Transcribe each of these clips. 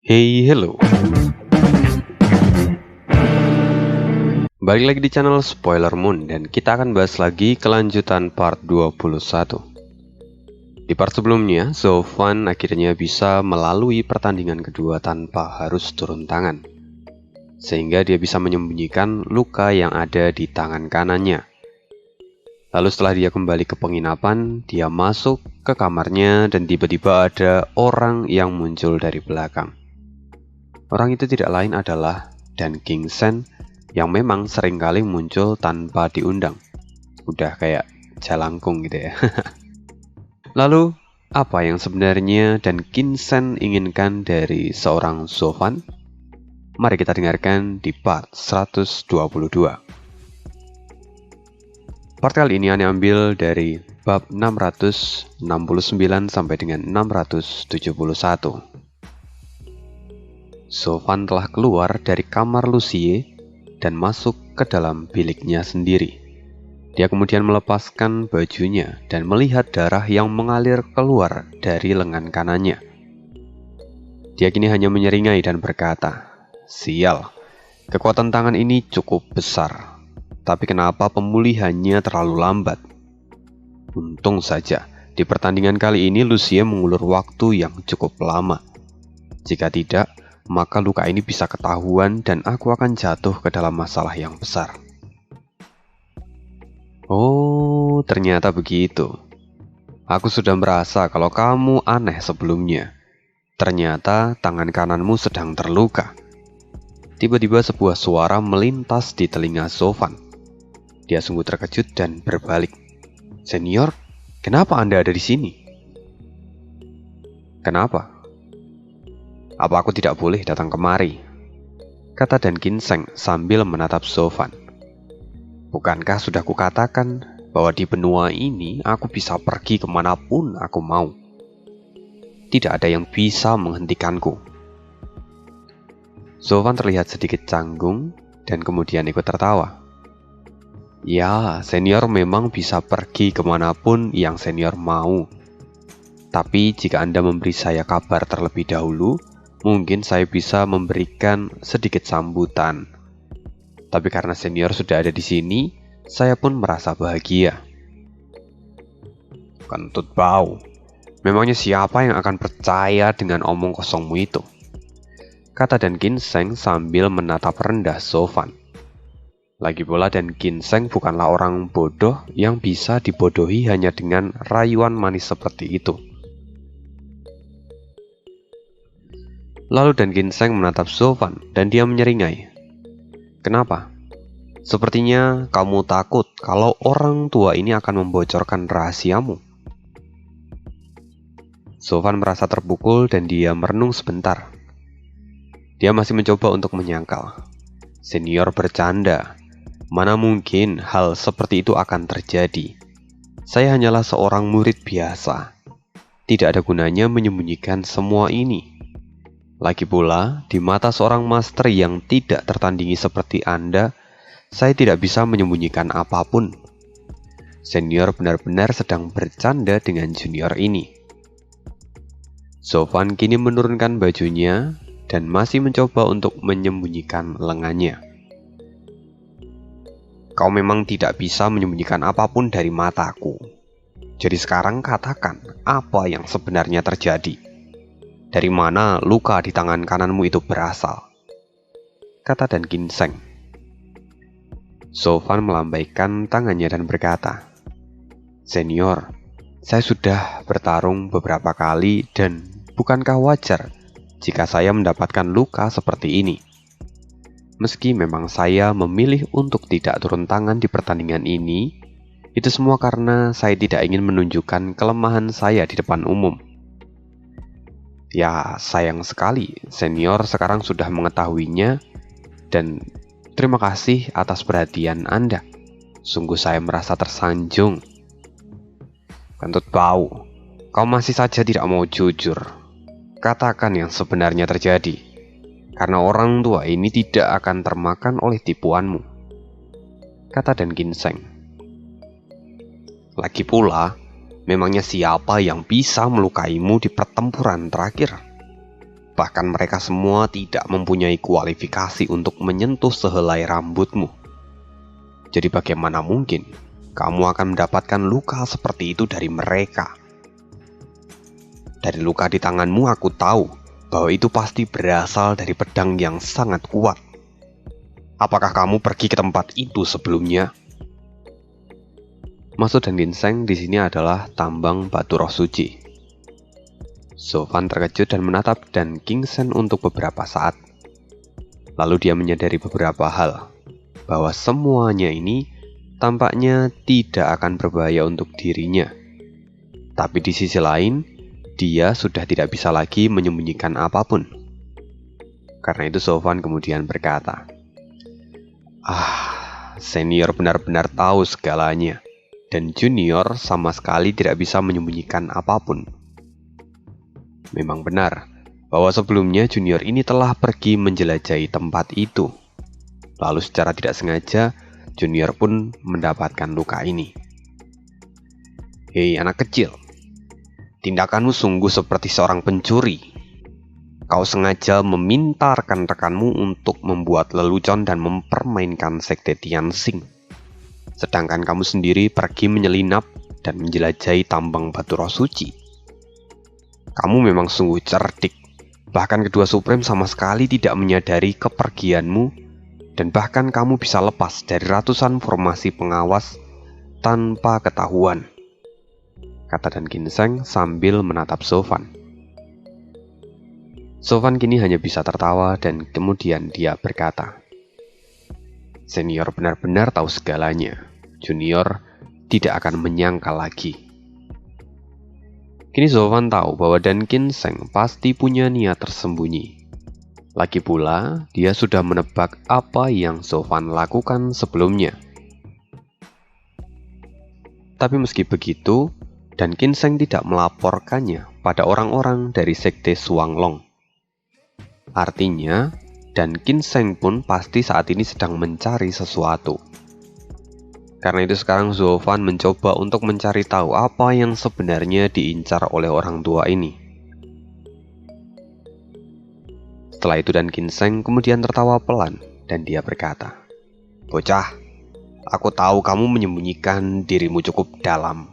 Hey, hello. Balik lagi di channel Spoiler Moon dan kita akan bahas lagi kelanjutan part 21. Di part sebelumnya, Sofan akhirnya bisa melalui pertandingan kedua tanpa harus turun tangan. Sehingga dia bisa menyembunyikan luka yang ada di tangan kanannya. Lalu setelah dia kembali ke penginapan, dia masuk ke kamarnya dan tiba-tiba ada orang yang muncul dari belakang. Orang itu tidak lain adalah Dan King Sen yang memang seringkali muncul tanpa diundang. Udah kayak jalangkung gitu ya. Lalu, apa yang sebenarnya Dan King Sen inginkan dari seorang Sofan? Mari kita dengarkan di part 122. Part kali ini Ane ambil dari bab 669 sampai dengan 671. Sofan telah keluar dari kamar Lucie dan masuk ke dalam biliknya sendiri. Dia kemudian melepaskan bajunya dan melihat darah yang mengalir keluar dari lengan kanannya. Dia kini hanya menyeringai dan berkata, "Sial, kekuatan tangan ini cukup besar. Tapi kenapa pemulihannya terlalu lambat?" Untung saja, di pertandingan kali ini Lucie mengulur waktu yang cukup lama. Jika tidak, maka luka ini bisa ketahuan dan aku akan jatuh ke dalam masalah yang besar. Oh, ternyata begitu. Aku sudah merasa kalau kamu aneh sebelumnya. Ternyata tangan kananmu sedang terluka. Tiba-tiba sebuah suara melintas di telinga Sofan. Dia sungguh terkejut dan berbalik. "Senior, kenapa Anda ada di sini?" "Kenapa? Apa aku tidak boleh datang kemari?" kata Dan Ginseng sambil menatap Sofan. "Bukankah sudah kukatakan bahwa di benua ini aku bisa pergi kemanapun aku mau? Tidak ada yang bisa menghentikanku." Sofan terlihat sedikit canggung dan kemudian ikut tertawa. "Ya, senior memang bisa pergi kemanapun yang senior mau. Tapi jika Anda memberi saya kabar terlebih dahulu, mungkin saya bisa memberikan sedikit sambutan. Tapi karena senior sudah ada di sini, saya pun merasa bahagia." "Kentut bau. Memangnya siapa yang akan percaya dengan omong kosongmu itu?" kata Dan Ginseng sambil menatap rendah Sofan. Lagi pula Dan Ginseng bukanlah orang bodoh yang bisa dibodohi hanya dengan rayuan manis seperti itu. Lalu Dan Ginseng menatap Sofan dan dia menyeringai. "Kenapa? Sepertinya kamu takut kalau orang tua ini akan membocorkan rahasiamu." Sofan merasa terpukul dan dia merenung sebentar. Dia masih mencoba untuk menyangkal. Senior bercanda. Mana mungkin hal seperti itu akan terjadi? Saya hanyalah seorang murid biasa. Tidak ada gunanya menyembunyikan semua ini. Lagi pula, di mata seorang master yang tidak tertandingi seperti Anda, saya tidak bisa menyembunyikan apapun. Senior benar-benar sedang bercanda dengan junior ini. Sofan kini menurunkan bajunya dan masih mencoba untuk menyembunyikan lengannya. "Kau memang tidak bisa menyembunyikan apapun dari mataku. Jadi sekarang katakan apa yang sebenarnya terjadi. Dari mana luka di tangan kananmu itu berasal?" kata Dan Ginseng. Sofan melambaikan tangannya dan berkata, "Senior, saya sudah bertarung beberapa kali dan bukankah wajar jika saya mendapatkan luka seperti ini? Meski memang saya memilih untuk tidak turun tangan di pertandingan ini, itu semua karena saya tidak ingin menunjukkan kelemahan saya di depan umum. Ya, sayang sekali, senior sekarang sudah mengetahuinya dan terima kasih atas perhatian Anda. Sungguh saya merasa tersanjung." "Kentut bau, kau masih saja tidak mau jujur. Katakan yang sebenarnya terjadi. Karena orang tua ini tidak akan termakan oleh tipuanmu," kata Dan Ginseng. "Lagi pula, memangnya siapa yang bisa melukaimu di pertempuran terakhir? Bahkan mereka semua tidak mempunyai kualifikasi untuk menyentuh sehelai rambutmu. Jadi bagaimana mungkin kamu akan mendapatkan luka seperti itu dari mereka? Dari luka di tanganmu aku tahu bahwa itu pasti berasal dari pedang yang sangat kuat. Apakah kamu pergi ke tempat itu sebelumnya? Maksud dan ginseng di sini adalah tambang batu roh suci. Sofan terkejut dan menatap dan ginseng untuk beberapa saat. Lalu dia menyadari beberapa hal, bahwa semuanya ini tampaknya tidak akan berbahaya untuk dirinya. Tapi di sisi lain, dia sudah tidak bisa lagi menyembunyikan apapun. Karena itu Sofan kemudian berkata, senior benar-benar tahu segalanya, dan junior sama sekali tidak bisa menyembunyikan apapun. Memang benar bahwa sebelumnya junior ini telah pergi menjelajahi tempat itu. Lalu secara tidak sengaja, junior pun mendapatkan luka ini. Hei anak kecil, tindakanmu sungguh seperti seorang pencuri. Kau sengaja meminta rekan-rekanmu untuk membuat lelucon dan mempermainkan sekte Tianxing. Sedangkan kamu sendiri pergi menyelinap dan menjelajahi tambang batu roh suci. Kamu memang sungguh cerdik. Bahkan kedua Supreme sama sekali tidak menyadari kepergianmu, dan bahkan kamu bisa lepas dari ratusan formasi pengawas tanpa ketahuan, kata dan ginseng sambil menatap Sofan. Sofan kini hanya bisa tertawa dan kemudian dia berkata, senior benar-benar tahu segalanya. Junior tidak akan menyangkal lagi. Kini Sofan tahu bahwa Dan Ginseng pasti punya niat tersembunyi. Lagi pula, dia sudah menebak apa yang Sofan lakukan sebelumnya. Tapi meski begitu, Dan Ginseng tidak melaporkannya pada orang-orang dari sekte Shuanglong. Artinya, Dan Ginseng pun pasti saat ini sedang mencari sesuatu. Karena itu sekarang Sofan mencoba untuk mencari tahu apa yang sebenarnya diincar oleh orang tua ini. Setelah itu Dan Ginseng kemudian tertawa pelan dan dia berkata, bocah, aku tahu kamu menyembunyikan dirimu cukup dalam.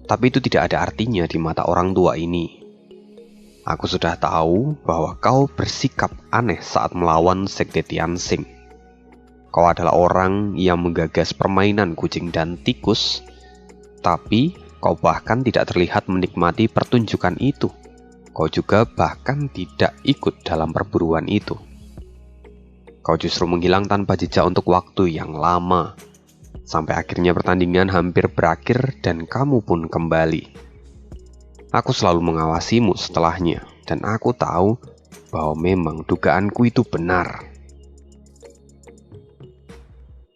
Tapi itu tidak ada artinya di mata orang tua ini. Aku sudah tahu bahwa kau bersikap aneh saat melawan sekte Tianxing. Kau adalah orang yang menggagas permainan kucing dan tikus, tapi kau bahkan tidak terlihat menikmati pertunjukan itu. Kau juga bahkan tidak ikut dalam perburuan itu. Kau justru menghilang tanpa jejak untuk waktu yang lama, sampai akhirnya pertandingan hampir berakhir dan kamu pun kembali. Aku selalu mengawasimu setelahnya, dan aku tahu bahwa memang dugaanku itu benar.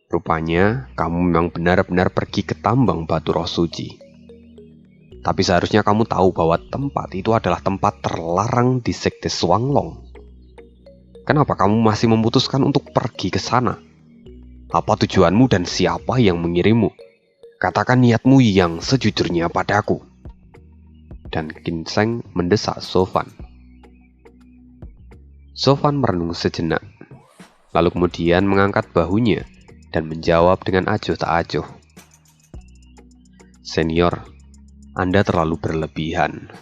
Rupanya, kamu memang benar-benar pergi ke tambang batu roh suci. Tapi seharusnya kamu tahu bahwa tempat itu adalah tempat terlarang di sekte Shuanglong. Kenapa kamu masih memutuskan untuk pergi ke sana? Apa tujuanmu dan siapa yang mengirimmu? Katakan niatmu yang sejujurnya padaku. Dan Ginseng mendesak Sofan. Sofan merenung sejenak, lalu kemudian mengangkat bahunya dan menjawab dengan acuh tak acuh. Senior, Anda terlalu berlebihan.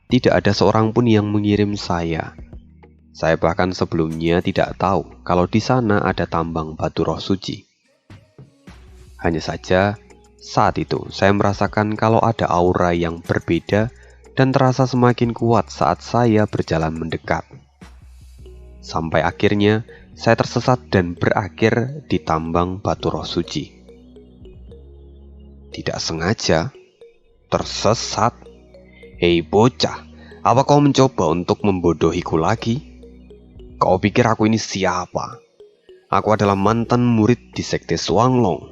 Tidak ada seorang pun yang mengirim saya. Saya bahkan sebelumnya tidak tahu kalau di sana ada tambang batu roh suci. Hanya saja, saat itu saya merasakan kalau ada aura yang berbeda dan terasa semakin kuat saat saya berjalan mendekat. Sampai akhirnya, saya tersesat dan berakhir di tambang batu roh suci. Tidak sengaja? Tersesat? Hei bocah, apa kau mencoba untuk membodohiku lagi? Kau pikir aku ini siapa? Aku adalah mantan murid di sekte Shuanglong.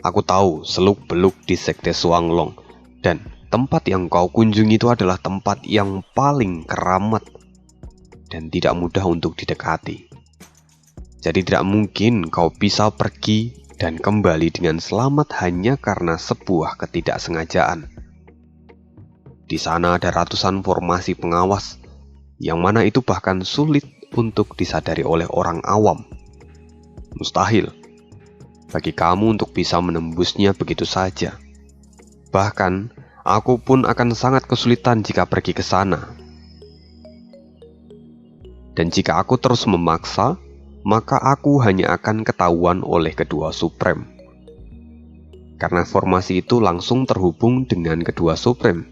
Aku tahu seluk-beluk di sekte Shuanglong, dan tempat yang kau kunjungi itu adalah tempat yang paling keramat dan tidak mudah untuk didekati. Jadi tidak mungkin kau bisa pergi dan kembali dengan selamat hanya karena sebuah ketidaksengajaan. Di sana ada ratusan formasi pengawas, yang mana itu bahkan sulit untuk disadari oleh orang awam. Mustahil bagi kamu untuk bisa menembusnya begitu saja. Bahkan, aku pun akan sangat kesulitan jika pergi ke sana. Dan jika aku terus memaksa, maka aku hanya akan ketahuan oleh kedua Supreme. Karena formasi itu langsung terhubung dengan kedua Supreme.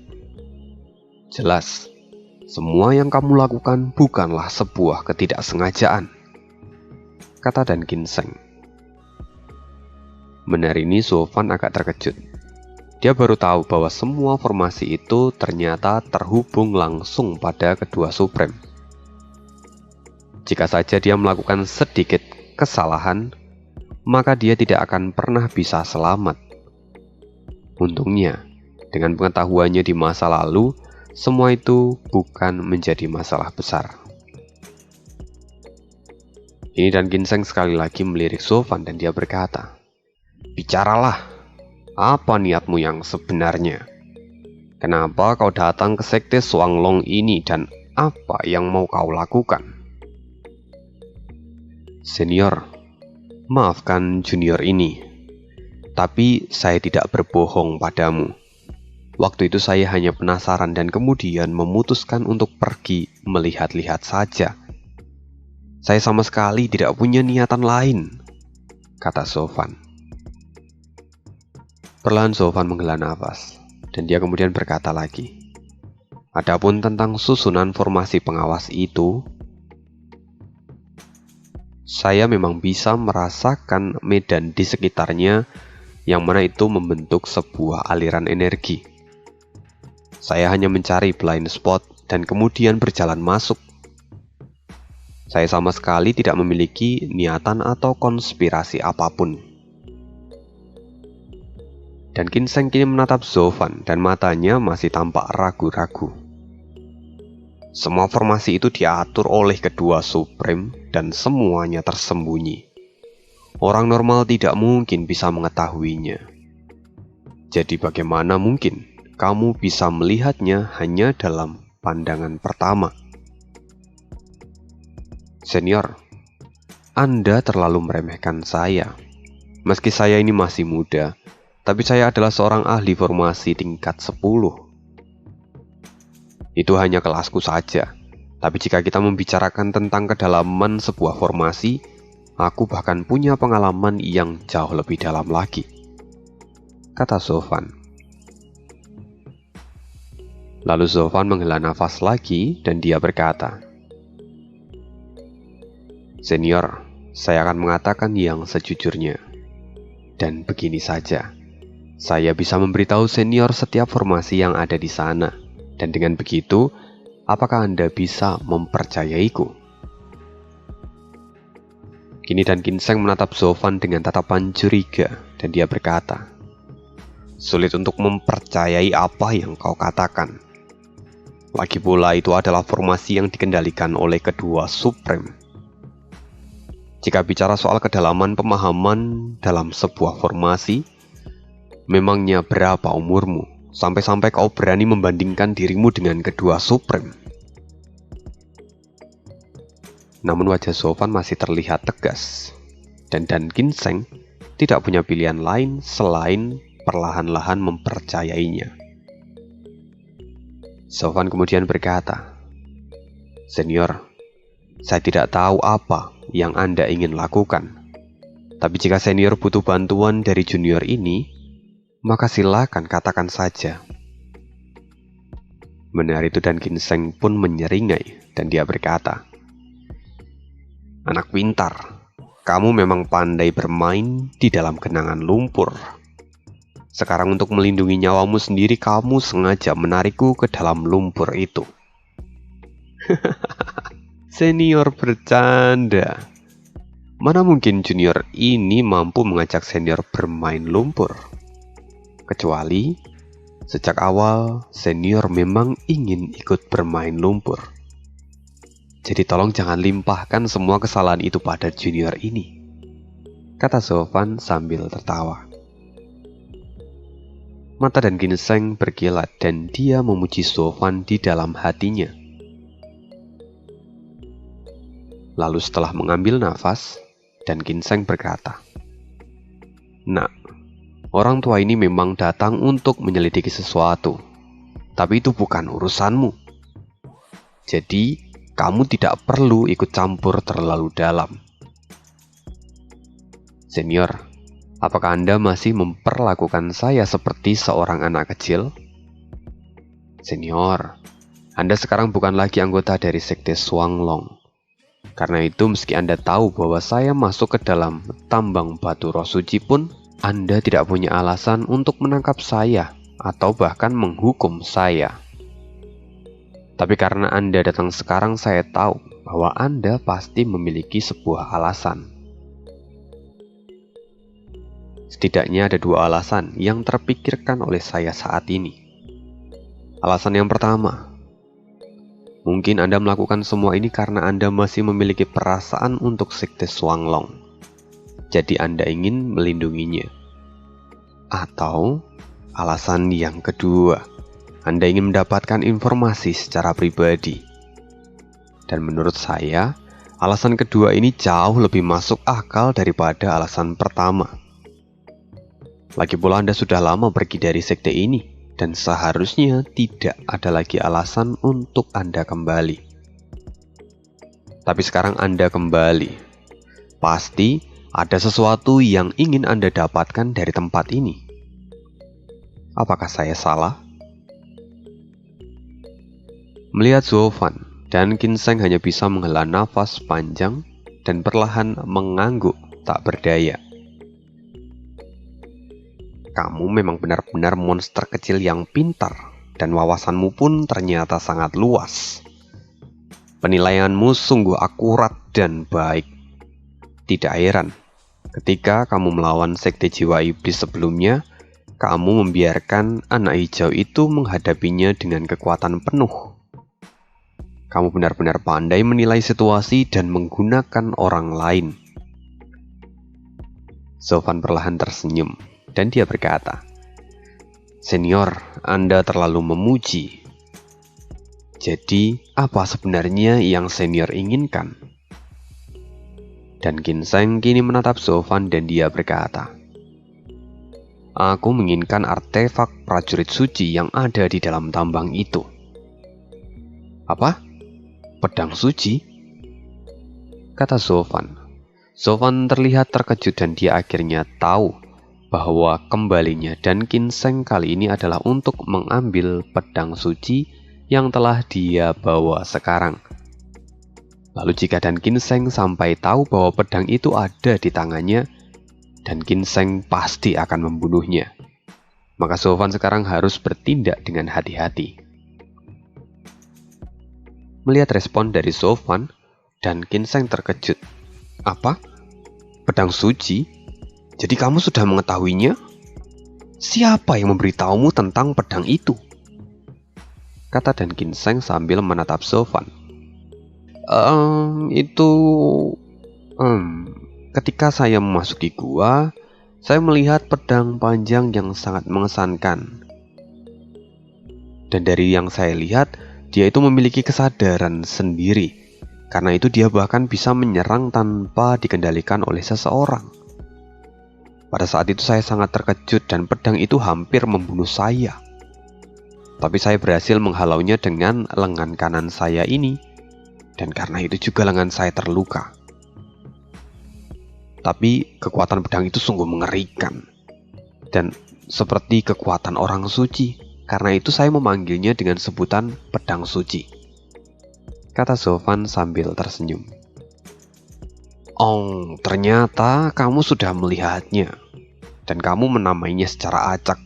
Jelas, semua yang kamu lakukan bukanlah sebuah ketidaksengajaan, kata Dan Ginseng. Mendengar ini, Sofan agak terkejut. Dia baru tahu bahwa semua formasi itu ternyata terhubung langsung pada kedua Supreme. Jika saja dia melakukan sedikit kesalahan, maka dia tidak akan pernah bisa selamat. Untungnya, dengan pengetahuannya di masa lalu, semua itu bukan menjadi masalah besar. Ini Dan Ginseng sekali lagi melirik Sofan dan dia berkata, "Bicaralah, apa niatmu yang sebenarnya? Kenapa kau datang ke sekte Shuanglong ini dan apa yang mau kau lakukan?" "Senior, maafkan junior ini, tapi saya tidak berbohong padamu. Waktu itu saya hanya penasaran dan kemudian memutuskan untuk pergi melihat-lihat saja. Saya sama sekali tidak punya niatan lain," kata Sofan. Perlahan Sofan menghela nafas, dan dia kemudian berkata lagi, "Adapun tentang susunan formasi pengawas itu, saya memang bisa merasakan medan di sekitarnya yang mana itu membentuk sebuah aliran energi. Saya hanya mencari blind spot dan kemudian berjalan masuk. Saya sama sekali tidak memiliki niatan atau konspirasi apapun." Dan Ginseng kini menatap Sofan dan matanya masih tampak ragu-ragu. Semua formasi itu diatur oleh kedua Supreme dan semuanya tersembunyi. Orang normal tidak mungkin bisa mengetahuinya. Jadi bagaimana mungkin kamu bisa melihatnya hanya dalam pandangan pertama? Senior, Anda terlalu meremehkan saya. Meski saya ini masih muda, tapi saya adalah seorang ahli formasi tingkat 10. Itu hanya kelasku saja. Tapi jika kita membicarakan tentang kedalaman sebuah formasi, aku bahkan punya pengalaman yang jauh lebih dalam lagi, kata Sofan. Lalu Sofan menghela nafas lagi dan dia berkata, "Senior, saya akan mengatakan yang sejujurnya. Dan begini saja, saya bisa memberitahu senior setiap formasi yang ada di sana. Dan dengan begitu, apakah Anda bisa mempercayaiku?" Kini Dan Ginseng menatap Sofan dengan tatapan curiga dan dia berkata, "Sulit untuk mempercayai apa yang kau katakan. Lagi pula itu adalah formasi yang dikendalikan oleh kedua Supreme. Jika bicara soal kedalaman pemahaman dalam sebuah formasi, memangnya berapa umurmu sampai-sampai kau berani membandingkan dirimu dengan kedua Supreme?" Namun wajah Sofan masih terlihat tegas, dan Dan Ginseng tidak punya pilihan lain selain perlahan-lahan mempercayainya. Sofan kemudian berkata, "Senior, saya tidak tahu apa yang Anda ingin lakukan. Tapi jika senior butuh bantuan dari junior ini, maka silakan katakan saja." Mendengar itu Dan Ginseng pun menyeringai dan dia berkata, "Anak pintar, kamu memang pandai bermain di dalam genangan lumpur. Sekarang untuk melindungi nyawamu sendiri, kamu sengaja menarikku ke dalam lumpur itu." Senior bercanda. Mana mungkin junior ini mampu mengajak senior bermain lumpur? Kecuali sejak awal senior memang ingin ikut bermain lumpur. Jadi tolong jangan limpahkan semua kesalahan itu pada junior ini, kata Sofan sambil tertawa. Mata Dan Ginseng berkilat dan dia memuji Sofan di dalam hatinya. Lalu setelah mengambil nafas, dan Ginseng berkata, "Nak, orang tua ini memang datang untuk menyelidiki sesuatu, tapi itu bukan urusanmu. Jadi, kamu tidak perlu ikut campur terlalu dalam." Senior, apakah Anda masih memperlakukan saya seperti seorang anak kecil? Senior, Anda sekarang bukan lagi anggota dari Sekte Shuanglong. Karena itu, meski Anda tahu bahwa saya masuk ke dalam tambang batu roh suci pun, Anda tidak punya alasan untuk menangkap saya atau bahkan menghukum saya. Tapi karena Anda datang sekarang, saya tahu bahwa Anda pasti memiliki sebuah alasan. Setidaknya ada dua alasan yang terpikirkan oleh saya saat ini. Alasan yang pertama, mungkin Anda melakukan semua ini karena Anda masih memiliki perasaan untuk Sekte Shuanglong. Jadi Anda ingin melindunginya. Atau alasan yang kedua, Anda ingin mendapatkan informasi secara pribadi. Dan menurut saya, alasan kedua ini jauh lebih masuk akal daripada alasan pertama. Lagi pula Anda sudah lama pergi dari sekte ini, dan seharusnya tidak ada lagi alasan untuk Anda kembali. Tapi sekarang Anda kembali. Pasti ada sesuatu yang ingin Anda dapatkan dari tempat ini. Apakah saya salah? Melihat Zhou Fan, dan Ginseng hanya bisa menghela nafas panjang dan perlahan mengangguk tak berdaya. Kamu memang benar-benar monster kecil yang pintar, dan wawasanmu pun ternyata sangat luas. Penilaianmu sungguh akurat dan baik. Tidak heran, ketika kamu melawan sekte jiwa iblis sebelumnya, kamu membiarkan anak hijau itu menghadapinya dengan kekuatan penuh. Kamu benar-benar pandai menilai situasi dan menggunakan orang lain. Zhou Fan perlahan tersenyum. Dan dia berkata, "Senior, Anda terlalu memuji. Jadi, apa sebenarnya yang senior inginkan?" Dan Ginseng kini menatap Zhou Fan dan dia berkata, "Aku menginginkan artefak prajurit suci yang ada di dalam tambang itu." "Apa? Pedang suci?" kata Zhou Fan. Zhou Fan terlihat terkejut dan dia akhirnya tahu bahwa kembalinya dan Ginseng kali ini adalah untuk mengambil pedang suci yang telah dia bawa sekarang. Lalu jika Dan Ginseng sampai tahu bahwa pedang itu ada di tangannya, Dan Ginseng pasti akan membunuhnya. Maka Zhou Fan sekarang harus bertindak dengan hati-hati. Melihat respon dari Zhou Fan, Dan Ginseng terkejut. "Apa? Pedang suci? Jadi kamu sudah mengetahuinya? Siapa yang memberitahumu tentang pedang itu?" kata Dan Ginseng sambil menatap Zhou Fan. Ketika saya memasuki gua, saya melihat pedang panjang yang sangat mengesankan. Dan dari yang saya lihat, dia itu memiliki kesadaran sendiri. Karena itu dia bahkan bisa menyerang tanpa dikendalikan oleh seseorang. Pada saat itu saya sangat terkejut dan pedang itu hampir membunuh saya. Tapi saya berhasil menghalaunya dengan lengan kanan saya ini. Dan karena itu juga lengan saya terluka. Tapi kekuatan pedang itu sungguh mengerikan. Dan seperti kekuatan orang suci. Karena itu saya memanggilnya dengan sebutan pedang suci, kata Zhou Fan sambil tersenyum. "Oh, ternyata kamu sudah melihatnya. Dan kamu menamainya secara acak.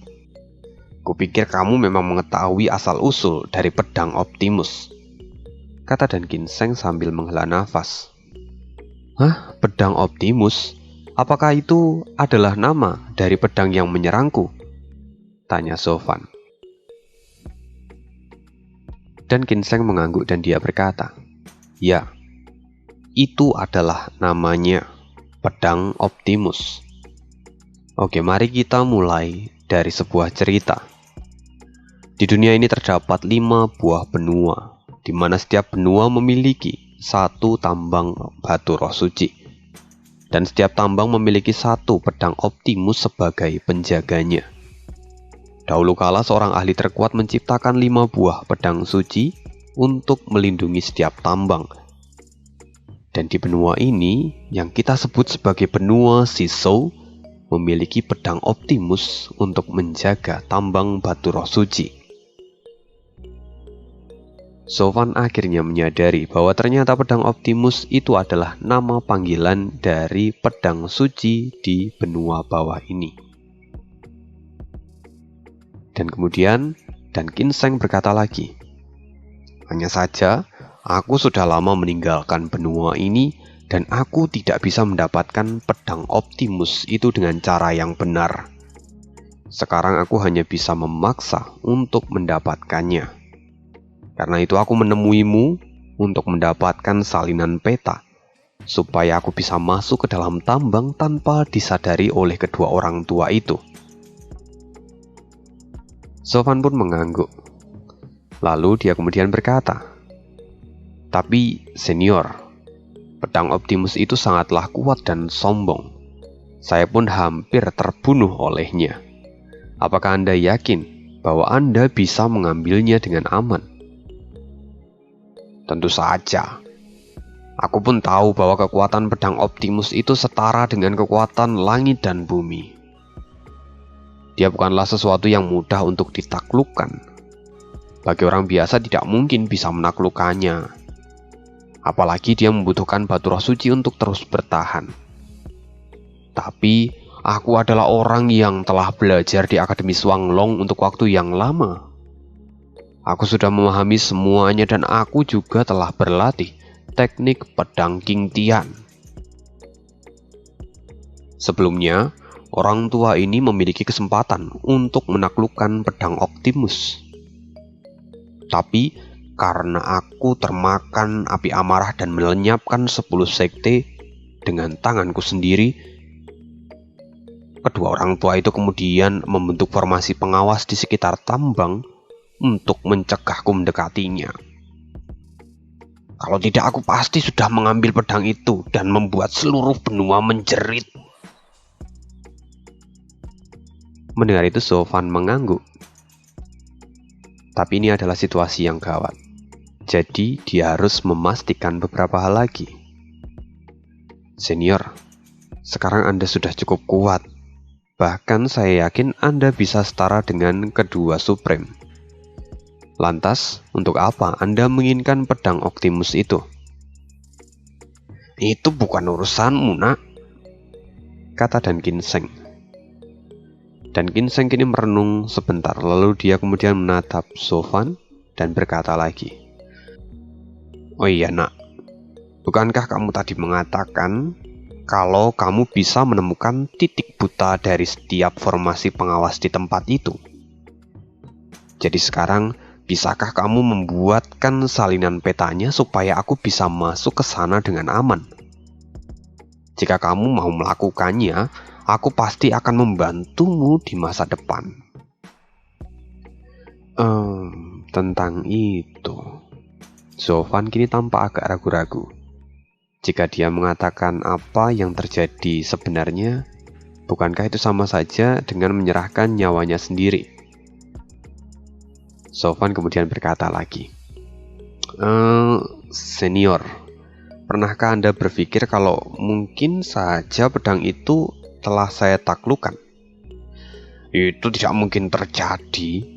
Kupikir kamu memang mengetahui asal-usul dari pedang Optimus," kata Dan Ginseng sambil menghela nafas. "Hah? Pedang Optimus? Apakah itu adalah nama dari pedang yang menyerangku?" tanya Zhou Fan. Dan Ginseng mengangguk dan dia berkata, "Ya, itu adalah namanya, pedang Optimus." Oke, mari kita mulai dari sebuah cerita. Di dunia ini terdapat 5 buah benua, di mana setiap benua memiliki satu tambang batu roh suci. Dan setiap tambang memiliki satu pedang Optimus sebagai penjaganya. Dahulu kala seorang ahli terkuat menciptakan 5 buah pedang suci untuk melindungi setiap tambang. Dan di benua ini, yang kita sebut sebagai benua Shisou, memiliki pedang Optimus untuk menjaga tambang batu roh suci. Sofan akhirnya menyadari bahwa ternyata pedang Optimus itu adalah nama panggilan dari pedang suci di benua bawah ini. Dan kemudian Dan Ginseng berkata lagi, "Hanya saja, aku sudah lama meninggalkan benua ini dan aku tidak bisa mendapatkan pedang Optimus itu dengan cara yang benar. Sekarang aku hanya bisa memaksa untuk mendapatkannya. Karena itu aku menemuimu untuk mendapatkan salinan peta, supaya aku bisa masuk ke dalam tambang tanpa disadari oleh kedua orang tua itu." Sofan pun mengangguk. Lalu dia kemudian berkata, "Tapi senior, pedang Optimus itu sangatlah kuat dan sombong. Saya pun hampir terbunuh olehnya. Apakah Anda yakin bahwa Anda bisa mengambilnya dengan aman?" "Tentu saja. Aku pun tahu bahwa kekuatan pedang Optimus itu setara dengan kekuatan langit dan bumi. Dia bukanlah sesuatu yang mudah untuk ditaklukkan. Bagi orang biasa tidak mungkin bisa menaklukkannya. Apalagi dia membutuhkan batu roh suci untuk terus bertahan. Tapi aku adalah orang yang telah belajar di Akademi Swanglong untuk waktu yang lama. Aku sudah memahami semuanya dan aku juga telah berlatih teknik pedang King Tian." Sebelumnya, orang tua ini memiliki kesempatan untuk menaklukkan pedang Optimus. Tapi karena aku termakan api amarah dan melenyapkan 10 sekte dengan tanganku sendiri, kedua orang tua itu kemudian membentuk formasi pengawas di sekitar tambang untuk mencegahku mendekatinya. Kalau tidak, aku pasti sudah mengambil pedang itu dan membuat seluruh benua menjerit. Mendengar itu, Sofan mengangguk. Tapi ini adalah situasi yang gawat. Jadi dia harus memastikan beberapa hal lagi. "Senior, sekarang Anda sudah cukup kuat. Bahkan saya yakin Anda bisa setara dengan kedua Supreme. Lantas, untuk apa Anda menginginkan pedang Optimus itu?" "Itu bukan urusanmu, nak," kata Dan Ginseng. Dan Ginseng kini merenung sebentar, lalu dia kemudian menatap Sofan dan berkata lagi, "Oh iya, nak, bukankah kamu tadi mengatakan kalau kamu bisa menemukan titik buta dari setiap formasi pengawas di tempat itu? Jadi sekarang, bisakah kamu membuatkan salinan petanya supaya aku bisa masuk ke sana dengan aman? Jika kamu mau melakukannya, aku pasti akan membantumu di masa depan." Tentang itu, Sofan kini tampak agak ragu-ragu. Jika dia mengatakan apa yang terjadi sebenarnya, bukankah itu sama saja dengan menyerahkan nyawanya sendiri? Sofan kemudian berkata lagi, "Senior, pernahkah Anda berpikir kalau mungkin saja pedang itu telah saya taklukkan?" "Itu tidak mungkin terjadi.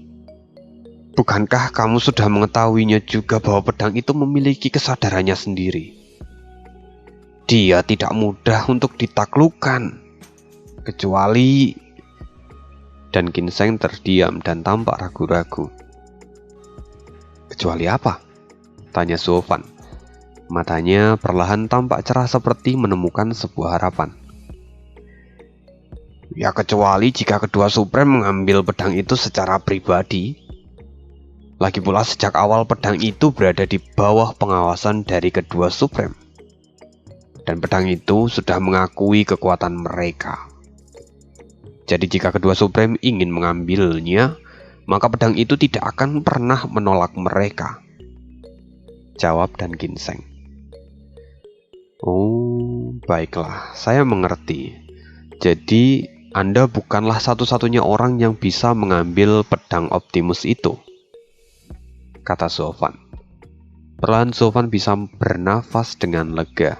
Bukankah kamu sudah mengetahuinya juga bahwa pedang itu memiliki kesadarannya sendiri? Dia tidak mudah untuk ditaklukkan. Kecuali..." Dan Ginseng terdiam dan tampak ragu-ragu. "Kecuali apa?" tanya Sofan. Matanya perlahan tampak cerah seperti menemukan sebuah harapan. "Ya, kecuali jika kedua Supreme mengambil pedang itu secara pribadi. Lagi pula sejak awal pedang itu berada di bawah pengawasan dari kedua Supreme. Dan pedang itu sudah mengakui kekuatan mereka. Jadi jika kedua Supreme ingin mengambilnya, maka pedang itu tidak akan pernah menolak mereka," jawab Dan Ginseng. Oh, baiklah, saya mengerti. Jadi, Anda bukanlah satu-satunya orang yang bisa mengambil pedang Optimus itu, kata Zovan. Perlahan Zovan bisa bernafas dengan lega,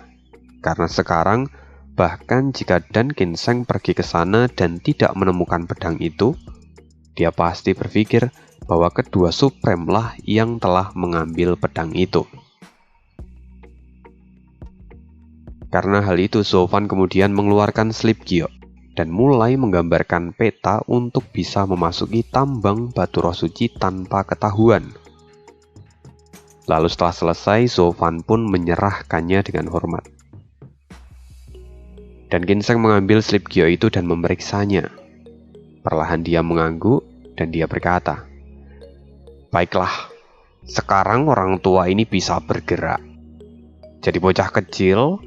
karena sekarang bahkan jika Dan Ginseng pergi ke sana dan tidak menemukan pedang itu, dia pasti berpikir bahwa kedua Supreme lah yang telah mengambil pedang itu. Karena hal itu, Zovan kemudian mengeluarkan slip giok dan mulai menggambarkan peta untuk bisa memasuki tambang batu roh suci tanpa ketahuan. Lalu setelah selesai, Zovan pun menyerahkannya dengan hormat. Dan Ginseng mengambil slip giok itu dan memeriksanya. Perlahan dia mengangguk dan dia berkata, "Baiklah, sekarang orang tua ini bisa bergerak. Jadi bocah kecil,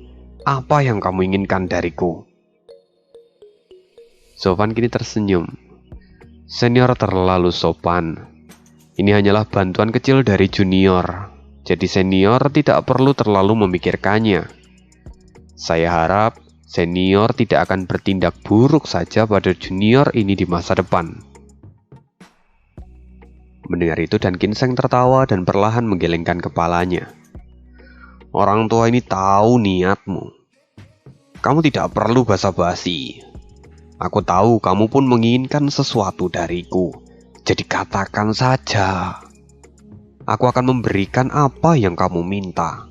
apa yang kamu inginkan dariku?" Zovan kini tersenyum. Senior terlalu sopan. Ini hanyalah bantuan kecil dari junior. Jadi senior tidak perlu terlalu memikirkannya. Saya harap senior tidak akan bertindak buruk saja pada junior ini di masa depan. Mendengar itu, Dan Ginseng tertawa dan perlahan menggelengkan kepalanya. Orang tua ini tahu niatmu. Kamu tidak perlu basa-basi. Aku tahu kamu pun menginginkan sesuatu dariku. Jadi katakan saja. Aku akan memberikan apa yang kamu minta.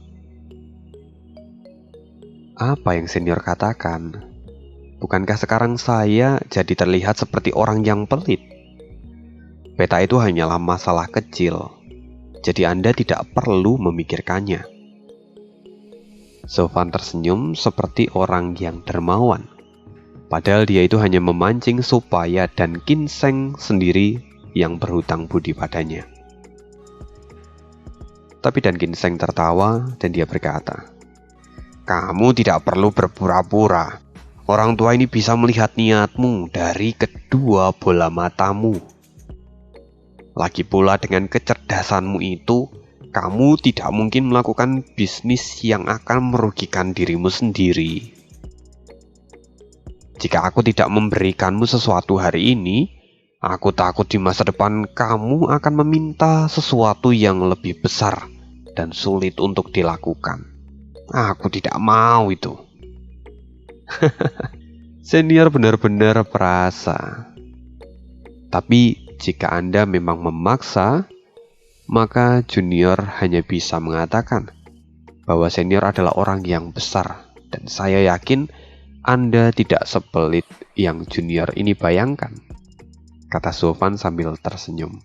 Apa yang senior katakan? Bukankah sekarang saya jadi terlihat seperti orang yang pelit? Peta itu hanyalah masalah kecil. Jadi Anda tidak perlu memikirkannya. Zovan tersenyum seperti orang yang dermawan. Padahal dia itu hanya memancing supaya Dan Ginseng sendiri yang berhutang budi padanya. Tapi Dan Ginseng tertawa dan dia berkata, "Kamu tidak perlu berpura-pura. Orang tua ini bisa melihat niatmu dari kedua bola matamu. Lagi pula dengan kecerdasanmu itu, kamu tidak mungkin melakukan bisnis yang akan merugikan dirimu sendiri. Jika aku tidak memberikanmu sesuatu hari ini, aku takut di masa depan kamu akan meminta sesuatu yang lebih besar dan sulit untuk dilakukan. Aku tidak mau itu." Senior benar-benar perasa. Tapi jika Anda memang memaksa, maka junior hanya bisa mengatakan bahwa senior adalah orang yang besar, dan saya yakin Anda tidak sepelit yang junior ini bayangkan, kata Zovan sambil tersenyum.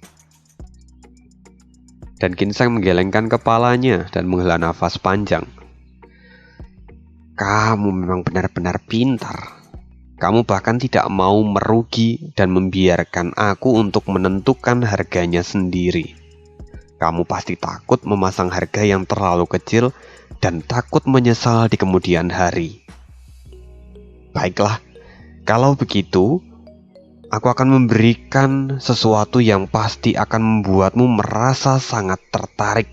Dan Ginseng menggelengkan kepalanya dan menghela nafas panjang. Kamu memang benar-benar pintar. Kamu bahkan tidak mau merugi dan membiarkan aku untuk menentukan harganya sendiri. Kamu pasti takut memasang harga yang terlalu kecil dan takut menyesal di kemudian hari. Baiklah, kalau begitu, aku akan memberikan sesuatu yang pasti akan membuatmu merasa sangat tertarik.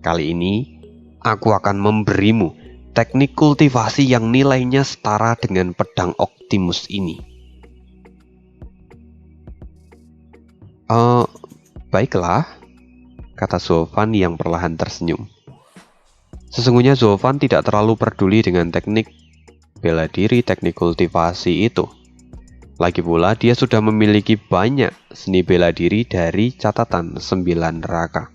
Kali ini, aku akan memberimu teknik kultivasi yang nilainya setara dengan pedang Optimus ini. Baiklah, kata Zovan yang perlahan tersenyum. Sesungguhnya Zovan tidak terlalu peduli dengan teknik bela diri, teknik kultivasi itu. Lagi pula dia sudah memiliki banyak seni bela diri dari catatan 9 neraka.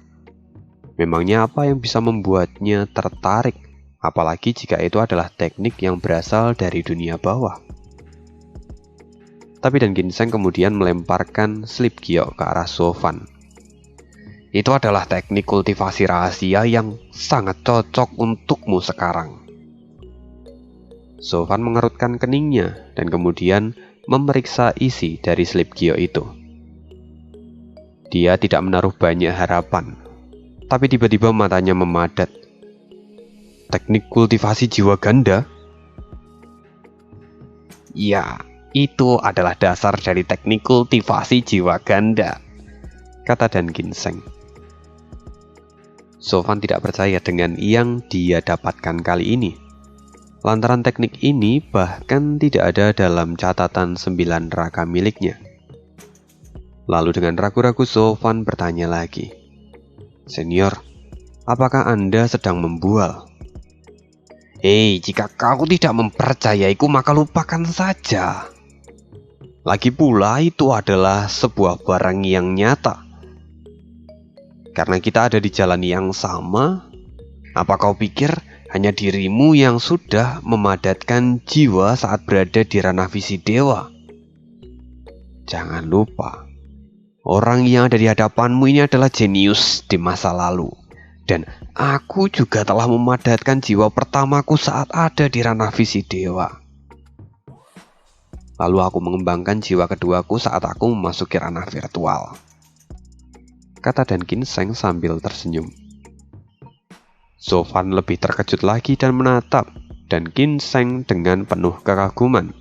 Memangnya apa yang bisa membuatnya tertarik, apalagi jika itu adalah teknik yang berasal dari dunia bawah? Tapi Dan Ginseng kemudian melemparkan slip giok ke arah Zovan. Itu adalah teknik kultivasi rahasia yang sangat cocok untukmu sekarang. Zovan mengerutkan keningnya dan kemudian memeriksa isi dari slip giok itu. Dia tidak menaruh banyak harapan, tapi tiba-tiba matanya memadat. Teknik kultivasi jiwa ganda? Ya, itu adalah dasar dari teknik kultivasi jiwa ganda, kata Dan Ginseng. Sofan tidak percaya dengan yang dia dapatkan kali ini. Lantaran teknik ini bahkan tidak ada dalam catatan 9 raka miliknya. Lalu dengan ragu-ragu Sofan bertanya lagi, "Senior, apakah Anda sedang membual?" "Hei, jika kau tidak mempercayaiku maka lupakan saja. Lagi pula itu adalah sebuah barang yang nyata. Karena kita ada di jalan yang sama, apa kau pikir hanya dirimu yang sudah memadatkan jiwa saat berada di ranah visi dewa? Jangan lupa, orang yang ada di hadapanmu ini adalah jenius di masa lalu. Dan aku juga telah memadatkan jiwa pertamaku saat ada di ranah visi dewa. Lalu aku mengembangkan jiwa keduaku saat aku memasuki ranah virtual," kata Dan Ginseng sambil tersenyum. Sofan lebih terkejut lagi dan menatap Dan Ginseng dengan penuh kekaguman.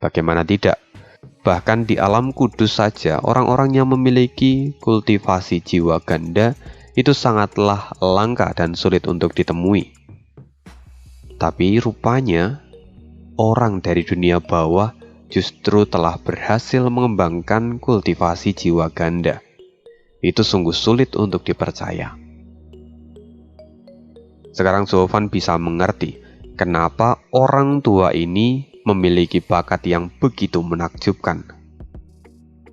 Bagaimana tidak? Bahkan di alam kudus saja, orang-orang yang memiliki kultivasi jiwa ganda itu sangatlah langka dan sulit untuk ditemui. Tapi rupanya, orang dari dunia bawah justru telah berhasil mengembangkan kultivasi jiwa ganda. Itu sungguh sulit untuk dipercaya. Sekarang Sofan bisa mengerti kenapa orang tua ini memiliki bakat yang begitu menakjubkan.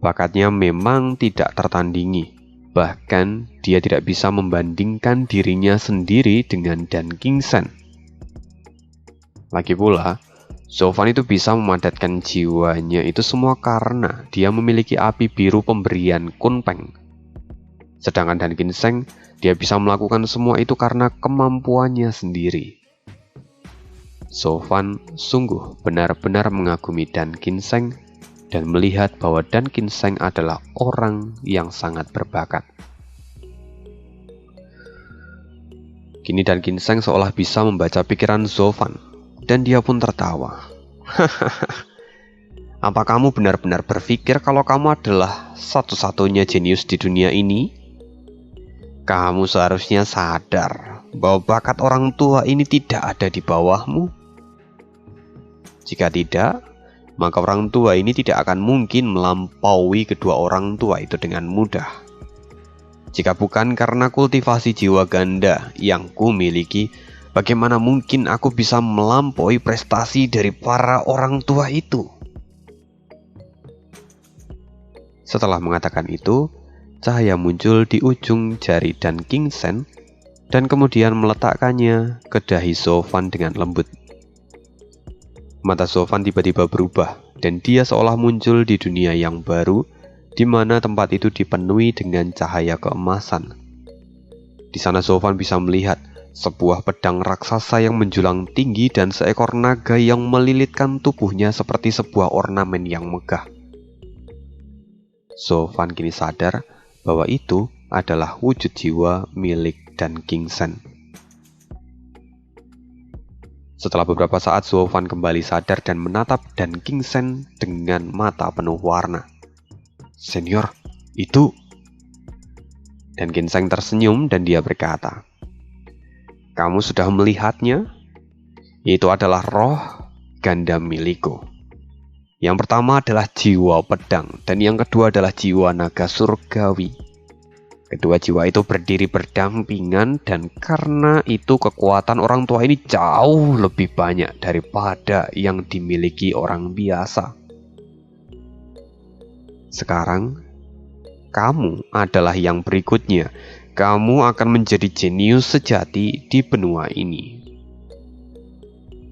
Bakatnya memang tidak tertandingi. Bahkan dia tidak bisa membandingkan dirinya sendiri dengan Dan Ginseng. Lagi pula, Sofan itu bisa memadatkan jiwanya itu semua karena dia memiliki api biru pemberian Kunpeng. Sedangkan Dan Ginseng, dia bisa melakukan semua itu karena kemampuannya sendiri. Sofan sungguh benar-benar mengagumi Dan Ginseng dan melihat bahwa Dan Ginseng adalah orang yang sangat berbakat. Kini Dan Ginseng seolah bisa membaca pikiran Sofan. Dan dia pun tertawa. "Apa kamu benar-benar berpikir kalau kamu adalah satu-satunya jenius di dunia ini? Kamu seharusnya sadar bahwa bakat orang tua ini tidak ada di bawahmu. Jika tidak, maka orang tua ini tidak akan mungkin melampaui kedua orang tua itu dengan mudah. Jika bukan karena kultivasi jiwa ganda yang kumiliki, bagaimana mungkin aku bisa melampaui prestasi dari para orang tua itu?" Setelah mengatakan itu, cahaya muncul di ujung jari Dan Ginseng dan kemudian meletakkannya ke dahi Sofan dengan lembut. Mata Sofan tiba-tiba berubah dan dia seolah muncul di dunia yang baru, di mana tempat itu dipenuhi dengan cahaya keemasan. Di sana Sofan bisa melihat sebuah pedang raksasa yang menjulang tinggi dan seekor naga yang melilitkan tubuhnya seperti sebuah ornamen yang megah. Sofan kini sadar bahwa itu adalah wujud jiwa milik Dan Ginseng. Setelah beberapa saat, Sofan kembali sadar dan menatap Dan Ginseng dengan mata penuh warna. "Senior, itu..." Dan Ginseng tersenyum dan dia berkata, "Kamu sudah melihatnya? Itu adalah roh ganda milikku. Yang pertama adalah jiwa pedang, dan yang kedua adalah jiwa naga surgawi. Kedua jiwa itu berdiri berdampingan, dan karena itu kekuatan orang tua ini jauh lebih banyak daripada yang dimiliki orang biasa. Sekarang, kamu adalah yang berikutnya. Kamu akan menjadi jenius sejati di benua ini."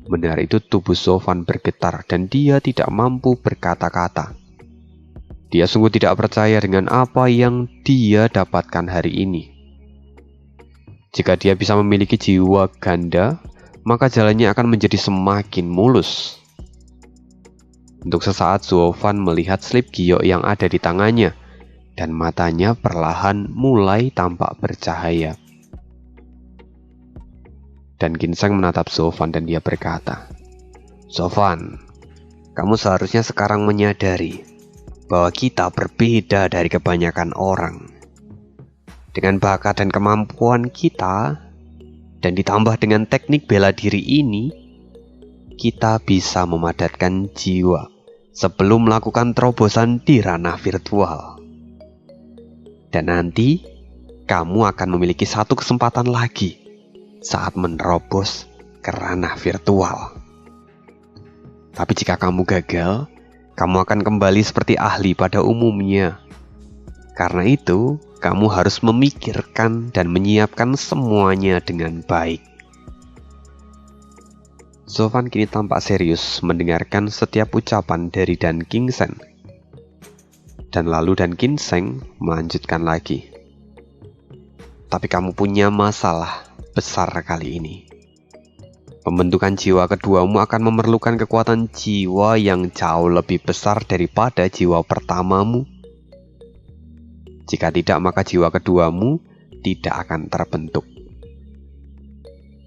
Mendengar itu tubuh Sofan bergetar dan dia tidak mampu berkata-kata. Dia sungguh tidak percaya dengan apa yang dia dapatkan hari ini. Jika dia bisa memiliki jiwa ganda, maka jalannya akan menjadi semakin mulus. Untuk sesaat Sofan melihat slip giok yang ada di tangannya, dan matanya perlahan mulai tampak bercahaya. Dan Ginseng menatap Sofan dan dia berkata, "Sofan, kamu seharusnya sekarang menyadari bahwa kita berbeda dari kebanyakan orang. Dengan bakat dan kemampuan kita, dan ditambah dengan teknik bela diri ini, kita bisa memadatkan jiwa sebelum melakukan terobosan di ranah virtual. Dan nanti, kamu akan memiliki satu kesempatan lagi saat menerobos ke ranah virtual. Tapi jika kamu gagal, kamu akan kembali seperti ahli pada umumnya. Karena itu, kamu harus memikirkan dan menyiapkan semuanya dengan baik. Sofan kini tampak serius mendengarkan setiap ucapan dari Dan Kingseng. Dan lalu Dan Kingseng melanjutkan lagi. Tapi kamu punya masalah besar kali ini. Pembentukan jiwa keduamu akan memerlukan kekuatan jiwa yang jauh lebih besar daripada jiwa pertamamu. Jika tidak, maka jiwa keduamu tidak akan terbentuk.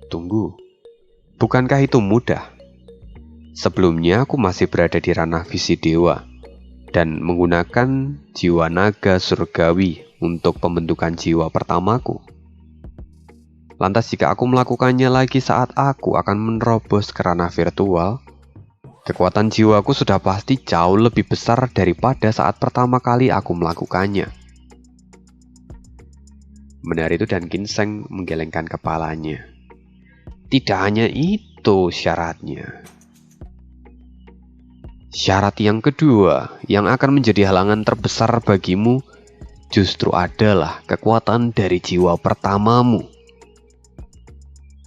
Tunggu, bukankah itu mudah? Sebelumnya aku masih berada di ranah visi dewa dan menggunakan jiwa naga surgawi untuk pembentukan jiwa pertamaku. Lantas jika aku melakukannya lagi saat aku akan menerobos ke ranah virtual, kekuatan jiwaku sudah pasti jauh lebih besar daripada saat pertama kali aku melakukannya. Mendengar itu Dan Kingseng menggelengkan kepalanya. Tidak hanya itu syaratnya. Syarat yang kedua yang akan menjadi halangan terbesar bagimu justru adalah kekuatan dari jiwa pertamamu.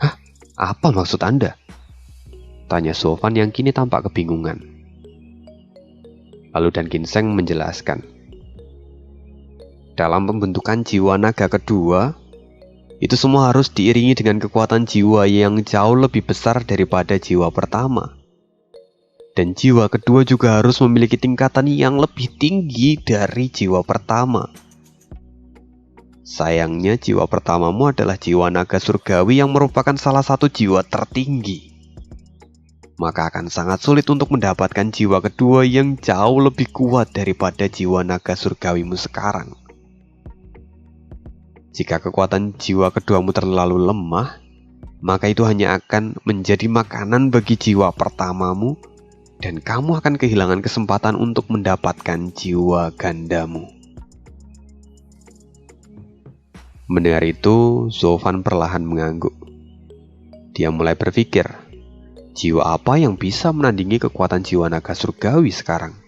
Hah? Apa maksud Anda? Tanya Sofan yang kini tampak kebingungan. Lalu Dan Kingseng menjelaskan. Dalam pembentukan jiwa naga kedua, itu semua harus diiringi dengan kekuatan jiwa yang jauh lebih besar daripada jiwa pertama. Dan jiwa kedua juga harus memiliki tingkatan yang lebih tinggi dari jiwa pertama. Sayangnya jiwa pertamamu adalah jiwa naga surgawi yang merupakan salah satu jiwa tertinggi. Maka akan sangat sulit untuk mendapatkan jiwa kedua yang jauh lebih kuat daripada jiwa naga surgawimu sekarang. Jika kekuatan jiwa keduamu terlalu lemah, maka itu hanya akan menjadi makanan bagi jiwa pertamamu, dan kamu akan kehilangan kesempatan untuk mendapatkan jiwa gandamu. Mendengar itu, Sofan perlahan mengangguk. Dia mulai berpikir, jiwa apa yang bisa menandingi kekuatan jiwa naga surgawi sekarang?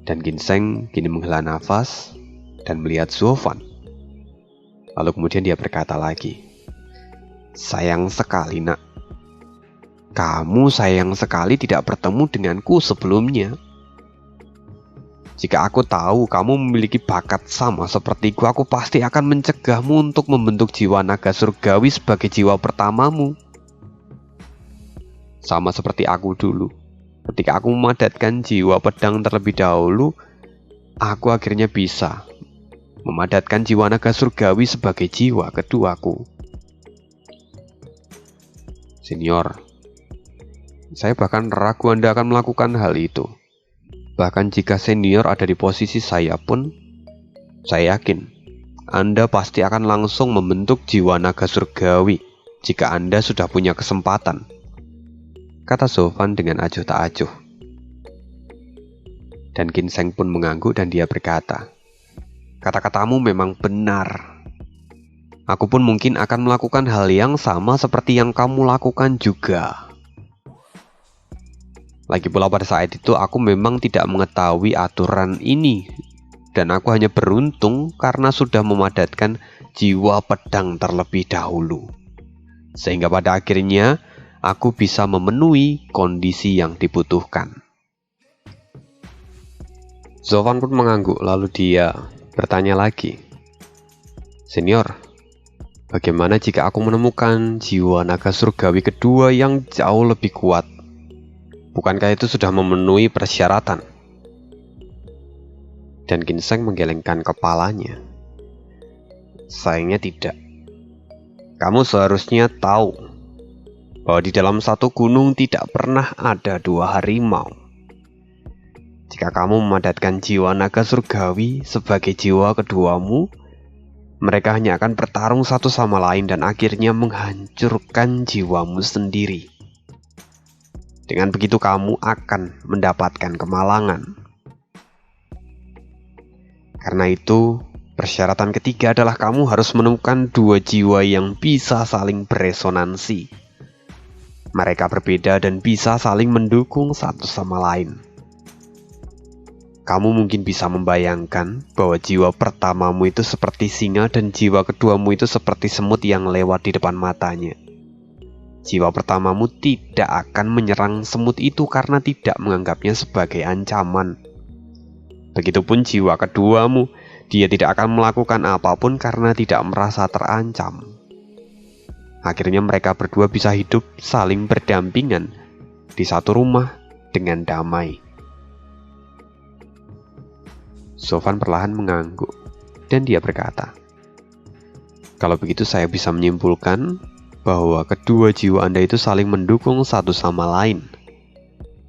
Dan Kingseng kini menghela nafas dan melihat Sofan. Lalu kemudian dia berkata lagi, sayang sekali nak, kamu sayang sekali tidak bertemu denganku sebelumnya. Jika aku tahu kamu memiliki bakat sama sepertiku, aku pasti akan mencegahmu untuk membentuk jiwa naga surgawi sebagai jiwa pertamamu. Sama seperti aku dulu. Ketika aku memadatkan jiwa pedang terlebih dahulu, aku akhirnya bisa memadatkan jiwa naga surgawi sebagai jiwa keduaku. Senior, saya bahkan ragu Anda akan melakukan hal itu. Bahkan jika senior ada di posisi saya pun, saya yakin Anda pasti akan langsung membentuk jiwa naga surgawi jika Anda sudah punya kesempatan, kata Sofan dengan acuh tak acuh. Dan Kingseng pun mengangguk dan dia berkata, kata-katamu memang benar. Aku pun mungkin akan melakukan hal yang sama seperti yang kamu lakukan juga. Lagi pula pada saat itu aku memang tidak mengetahui aturan ini, dan aku hanya beruntung karena sudah memadatkan jiwa pedang terlebih dahulu. Sehingga pada akhirnya aku bisa memenuhi kondisi yang dibutuhkan. Sofan pun mengangguk, lalu dia bertanya lagi, senior, bagaimana jika aku menemukan jiwa naga surgawi kedua yang jauh lebih kuat? Bukankah itu sudah memenuhi persyaratan? Dan Kingseng menggelengkan kepalanya. Sayangnya tidak. Kamu seharusnya tahu bahwa di dalam satu gunung tidak pernah ada dua harimau. Jika kamu memadatkan jiwa naga surgawi sebagai jiwa keduamu, mereka hanya akan bertarung satu sama lain dan akhirnya menghancurkan jiwamu sendiri. Dengan begitu kamu akan mendapatkan kemalangan. Karena itu, persyaratan ketiga adalah kamu harus menemukan dua jiwa yang bisa saling beresonansi. Mereka berbeda dan bisa saling mendukung satu sama lain. Kamu mungkin bisa membayangkan bahwa jiwa pertamamu itu seperti singa dan jiwa keduamu itu seperti semut yang lewat di depan matanya. Jiwa pertamamu tidak akan menyerang semut itu karena tidak menganggapnya sebagai ancaman. Begitupun jiwa keduamu, dia tidak akan melakukan apapun karena tidak merasa terancam. Akhirnya mereka berdua bisa hidup saling berdampingan di satu rumah dengan damai. Sofan perlahan mengangguk, dan dia berkata, "Kalau begitu saya bisa menyimpulkan bahwa kedua jiwa Anda itu saling mendukung satu sama lain.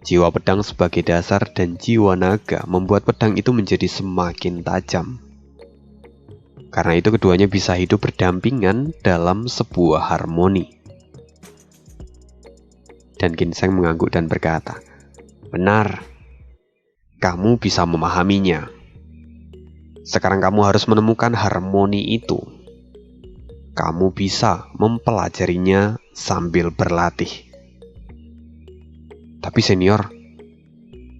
Jiwa pedang sebagai dasar dan jiwa naga membuat pedang itu menjadi semakin tajam. Karena itu keduanya bisa hidup berdampingan dalam sebuah harmoni." Dan Ginseng mengangguk dan berkata, "Benar, kamu bisa memahaminya. Sekarang kamu harus menemukan harmoni itu. Kamu bisa mempelajarinya sambil berlatih." "Tapi senior,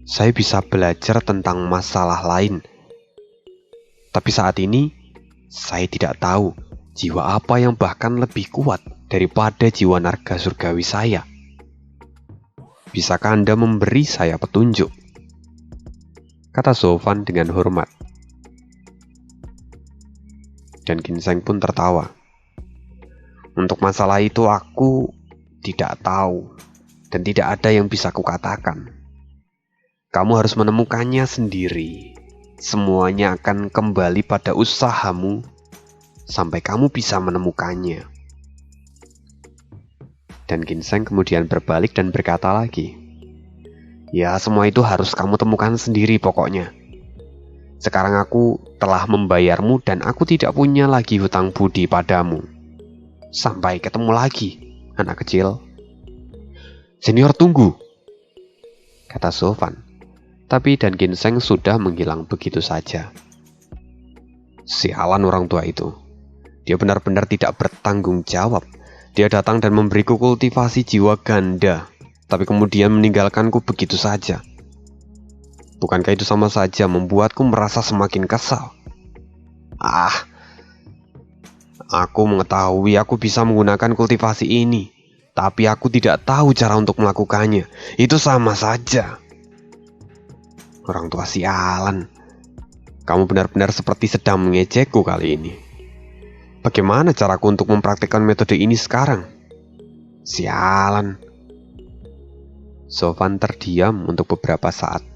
saya bisa belajar tentang masalah lain. Tapi saat ini, saya tidak tahu jiwa apa yang bahkan lebih kuat daripada jiwa naga surgawi saya. Bisakah Anda memberi saya petunjuk?" kata Sofan dengan hormat. Dan Ginseng pun tertawa. "Untuk masalah itu aku tidak tahu, dan tidak ada yang bisa kukatakan. Kamu harus menemukannya sendiri. Semuanya akan kembali pada usahamu sampai kamu bisa menemukannya." Dan Ginseng kemudian berbalik dan berkata lagi, "Ya, semua itu harus kamu temukan sendiri pokoknya. Sekarang aku telah membayarmu dan aku tidak punya lagi hutang budi padamu. Sampai ketemu lagi, anak kecil." "Senior, tunggu," kata Sofan. Tapi Dan Ginseng sudah menghilang begitu saja. Sialan orang tua itu. Dia benar-benar tidak bertanggung jawab. Dia datang dan memberiku kultivasi jiwa ganda, tapi kemudian meninggalkanku begitu saja. Bukankah itu sama saja membuatku merasa semakin kesal? Aku mengetahui aku bisa menggunakan kultivasi ini, tapi aku tidak tahu cara untuk melakukannya. Itu sama saja. Orang tua sialan. Kamu benar-benar seperti sedang mengejekku kali ini. Bagaimana caraku untuk mempraktikkan metode ini sekarang? Sialan. Sofan terdiam untuk beberapa saat.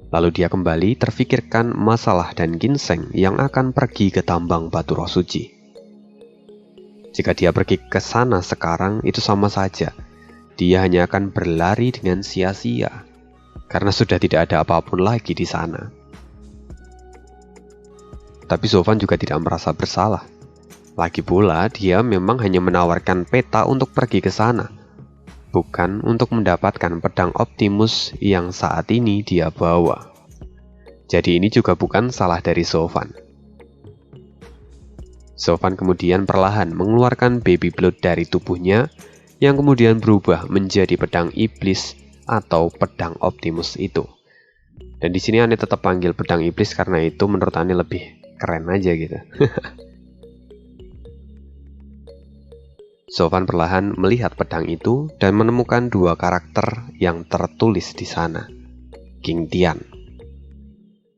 Lalu dia kembali terfikirkan masalah Dan Ginseng yang akan pergi ke tambang batu roh suci. Jika dia pergi ke sana sekarang, itu sama saja. Dia hanya akan berlari dengan sia-sia, karena sudah tidak ada apapun lagi di sana. Tapi Sofan juga tidak merasa bersalah. Lagi pula, dia memang hanya menawarkan peta untuk pergi ke sana, bukan untuk mendapatkan pedang Optimus yang saat ini dia bawa. Jadi ini juga bukan salah dari Sofan. Sofan kemudian perlahan mengeluarkan baby blood dari tubuhnya, yang kemudian berubah menjadi pedang iblis atau pedang Optimus itu. Dan di sini Ane tetap panggil pedang iblis karena itu menurut Ane lebih keren aja gitu. Sofan perlahan melihat pedang itu dan menemukan dua karakter yang tertulis di sana, King Tian.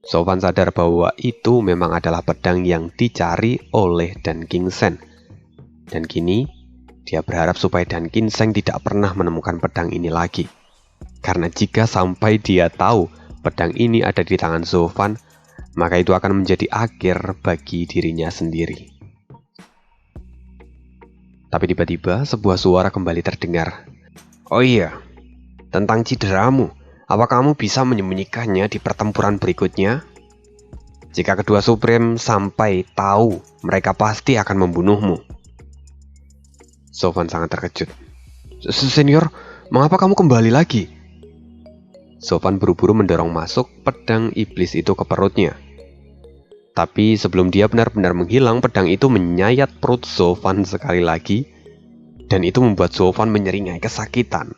Sofan sadar bahwa itu memang adalah pedang yang dicari oleh Dan Ginseng. Dan kini, dia berharap supaya Dan Ginseng tidak pernah menemukan pedang ini lagi. Karena jika sampai dia tahu pedang ini ada di tangan Sofan, maka itu akan menjadi akhir bagi dirinya sendiri. Tapi tiba-tiba sebuah suara kembali terdengar. "Oh iya, tentang cederamu, Apa kamu bisa menyembunyikannya di pertempuran berikutnya? Jika kedua Supreme sampai tahu, mereka pasti akan membunuhmu. Sofan sangat terkejut. Senior, mengapa kamu kembali lagi? Sofan buru-buru mendorong masuk pedang iblis itu ke perutnya. Tapi sebelum dia benar-benar menghilang, pedang itu menyayat perut Sofan sekali lagi, dan itu membuat Sofan menyeringai kesakitan.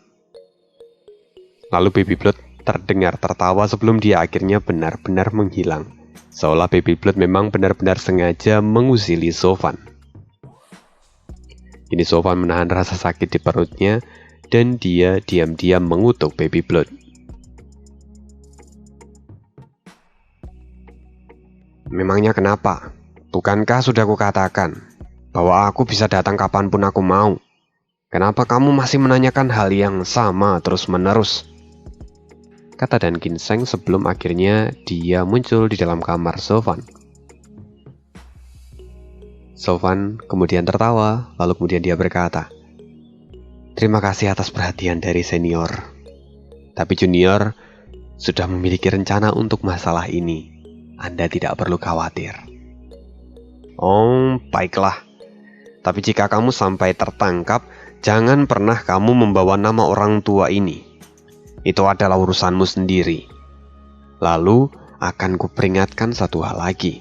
Lalu Baby Blood terdengar tertawa sebelum dia akhirnya benar-benar menghilang, seolah Baby Blood memang benar-benar sengaja mengusili Sofan. Kini Sofan menahan rasa sakit di perutnya, dan dia diam-diam mengutuk Baby Blood. Memangnya kenapa? Bukankah sudah kukatakan bahwa aku bisa datang kapanpun aku mau? Kenapa kamu masih menanyakan hal yang sama terus-menerus? Kata Dan Ginseng sebelum akhirnya dia muncul di dalam kamar Sofan. Sofan kemudian tertawa, lalu kemudian dia berkata, "Terima kasih atas perhatian dari senior. Tapi junior sudah memiliki rencana untuk masalah ini. Anda tidak perlu khawatir." Oh, baiklah. Tapi jika kamu sampai tertangkap, jangan pernah kamu membawa nama orang tua ini. Itu adalah urusanmu sendiri. Lalu akan kuperingatkan satu hal lagi.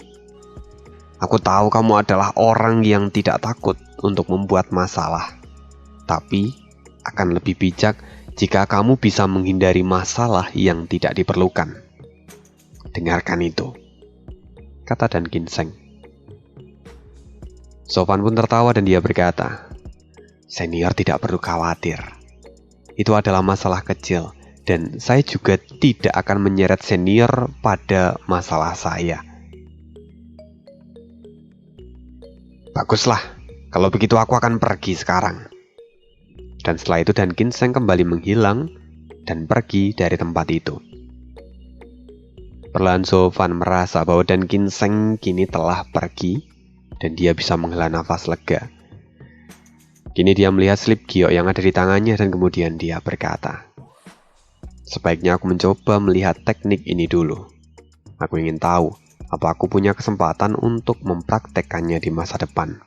Aku tahu kamu adalah orang yang tidak takut untuk membuat masalah. Tapi akan lebih bijak jika kamu bisa menghindari masalah yang tidak diperlukan. Dengarkan itu, kata Dan Ginseng. Sofan pun tertawa dan dia berkata, "Senior tidak perlu khawatir. Itu adalah masalah kecil, dan saya juga tidak akan menyeret senior pada masalah saya." Baguslah, kalau begitu aku akan pergi sekarang. Dan setelah itu Dan Ginseng kembali menghilang dan pergi dari tempat itu. Perlahan Sofan merasa bahwa Dan Ginseng kini telah pergi dan dia bisa menghela nafas lega. Kini dia melihat slip giok yang ada di tangannya dan kemudian dia berkata, "Sebaiknya aku mencoba melihat teknik ini dulu. Aku ingin tahu apa aku punya kesempatan untuk mempraktekkannya di masa depan."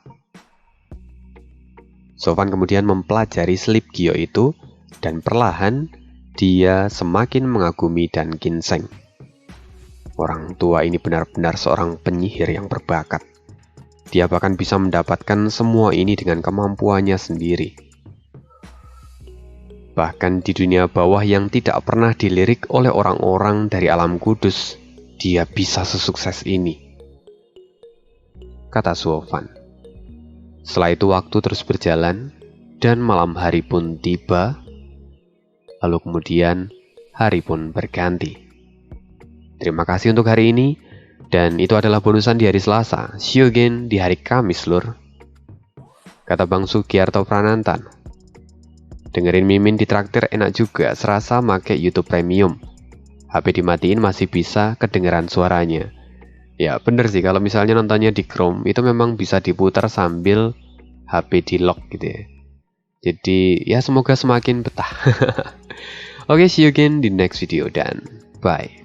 Sofan kemudian mempelajari slip giok itu dan perlahan dia semakin mengagumi Dan Ginseng. Orang tua ini benar-benar seorang penyihir yang berbakat. Dia bahkan bisa mendapatkan semua ini dengan kemampuannya sendiri. Bahkan di dunia bawah yang tidak pernah dilirik oleh orang-orang dari alam kudus, dia bisa sesukses ini, kata Sofan. Setelah itu waktu terus berjalan, dan malam hari pun tiba, lalu kemudian hari pun berganti. Terima kasih untuk hari ini, dan itu adalah bonusan di hari Selasa. See you again di hari Kamis, lur, kata Bang Sugiarto Pranantan. Dengerin Mimin di traktir enak juga, serasa make YouTube Premium. HP dimatiin masih bisa kedengeran suaranya. Ya bener sih, kalau misalnya nontonnya di Chrome itu memang bisa diputar sambil HP di lock gitu ya. Jadi ya semoga semakin betah. Oke, see you again di next video dan bye.